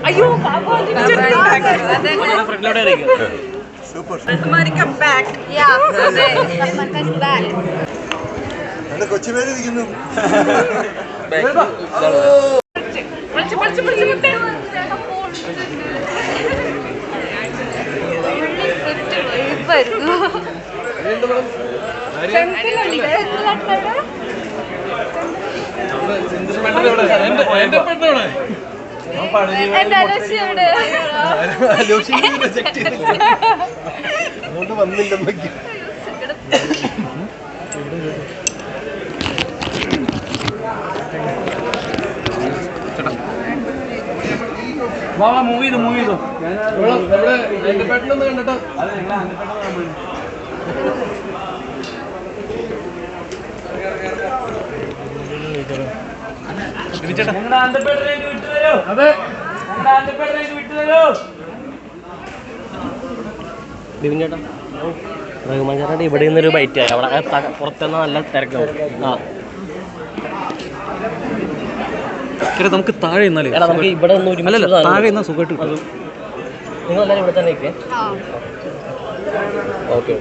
അയ്യോ super കൊച്ചുപേരിക്കുന്നു വന്നില്ലെന്നൊക്കെ move ചെയ്തു നമ്മുടെ എന്റെ പെട്ടെന്ന് കണ്ടിട്ട് റഹ്മാൻ ചേട്ടൻ്റെ ഇവിടെ നിന്നൊരു ബൈറ്റ് അവിടെ പുറത്തുനിന്ന് നല്ല തിരക്കാവും. നമുക്ക് താഴെ നമുക്ക് ഇവിടെ നിന്ന് താഴെ സുഖമായിട്ട് നിങ്ങളെല്ലാവരും ഇവിടെ തന്നെ നിൽക്കേ. ഓക്കെ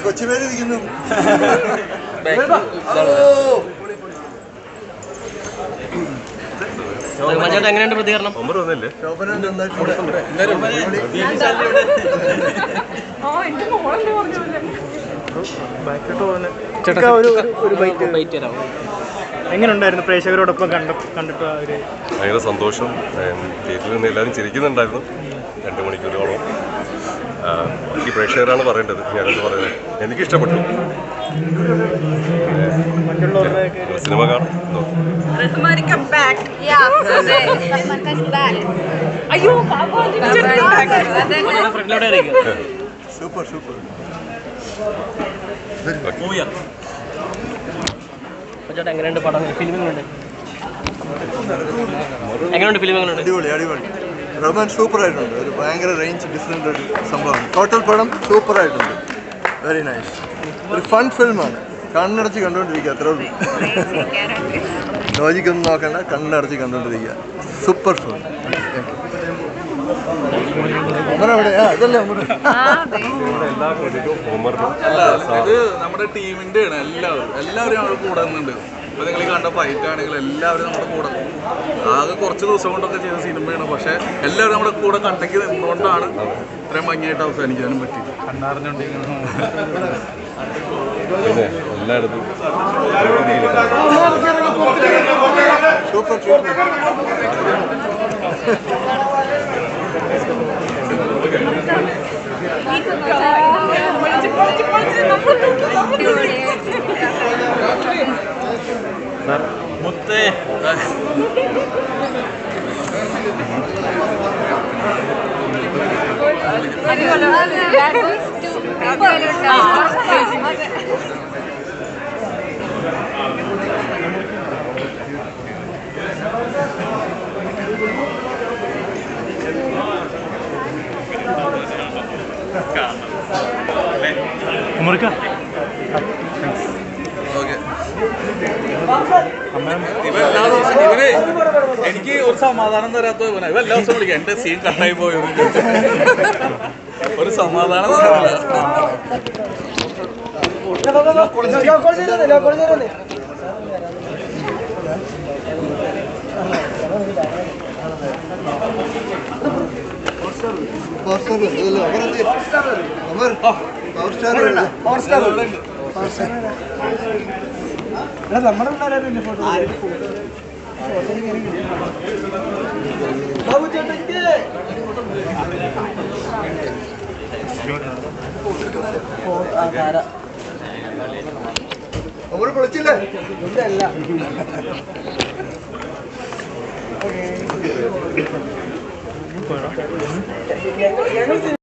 കൊച്ചുപേരിക്കുന്നു ചേട്ടാ എങ്ങനെയുണ്ട് പ്രതികരണം? എങ്ങനെയുണ്ടായിരുന്നു പ്രേക്ഷകരോടൊപ്പം കണ്ടിട്ട്? ഭയങ്കര സന്തോഷം. തിയേറ്ററിൽ നിന്ന് എല്ലാവരും ചിരിക്കുന്നുണ്ടായിരുന്നു 2 മണിക്കൂറോളം. ബാക്കി പ്രേക്ഷകരാണ് പറയേണ്ടത്, ഞാനെന്ന് പറയുന്നത്. എനിക്കിഷ്ടപ്പെട്ടു. സിനിമ കാണാം. സൂപ്പർ സൂപ്പർ ചേട്ടാ എങ്ങനെയുണ്ട് പടം? എങ്ങനെയുണ്ട് ഫിലിം? അടിപൊളി അടിപൊളി. റഹ്മാൻ സൂപ്പർ ആയിട്ടുണ്ട്. ഒരു ഭയങ്കര റേഞ്ച് ഡിഫറെൻ്റ് ഒരു സംഭവമാണ്. ടോട്ടൽ പടം സൂപ്പർ ആയിട്ടുണ്ട്. Very nice. ഒരു ഫൺ ഫിലിമാണ്. കണ്ണടച്ച് കണ്ടുകൊണ്ടിരിക്കുക, അത്രേ ഉള്ളൂ. ലോജിക്കൊന്നും നോക്കണ്ട, കണ്ണടച്ച് കണ്ടുകൊണ്ടിരിക്കുക. Super film. ഇത് നമ്മുടെ ടീമിന്റെ ആണ്. എല്ലാവരും നമ്മുടെ കൂടെ നിന്നുണ്ട്. ഇപ്പൊ നിങ്ങൾ കണ്ട ഫൈറ്റ് ആണെങ്കിൽ എല്ലാവരും നമ്മുടെ കൂടെ. ആകെ കുറച്ച് ദിവസം കൊണ്ടൊക്കെ ചെയ്ത സിനിമയാണ്, പക്ഷെ എല്ലാവരും നമ്മുടെ കൂടെ കണ്ടയ്ക്ക് നിന്നുകൊണ്ടാണ് ഇത്രയും ഭംഗിയായിട്ട് അവസാനിക്കാനും പറ്റി. കണ്ണറിഞ്ഞുകൊണ്ടിരിക്കുന്നു എല്ലായിടത്തും സൂപ്പർ മുത്തേ ഇവനെ എനിക്ക് ഒരു സമാധാനം തരാത്ത ഇവനാ. ഇവ എല്ലാ ദിവസവും വിളിക്കാം, എന്റെ സീൻ കട്ടായി പോയത്. ഒരു സമാധാനം പൊളിച്ചില്ലേ?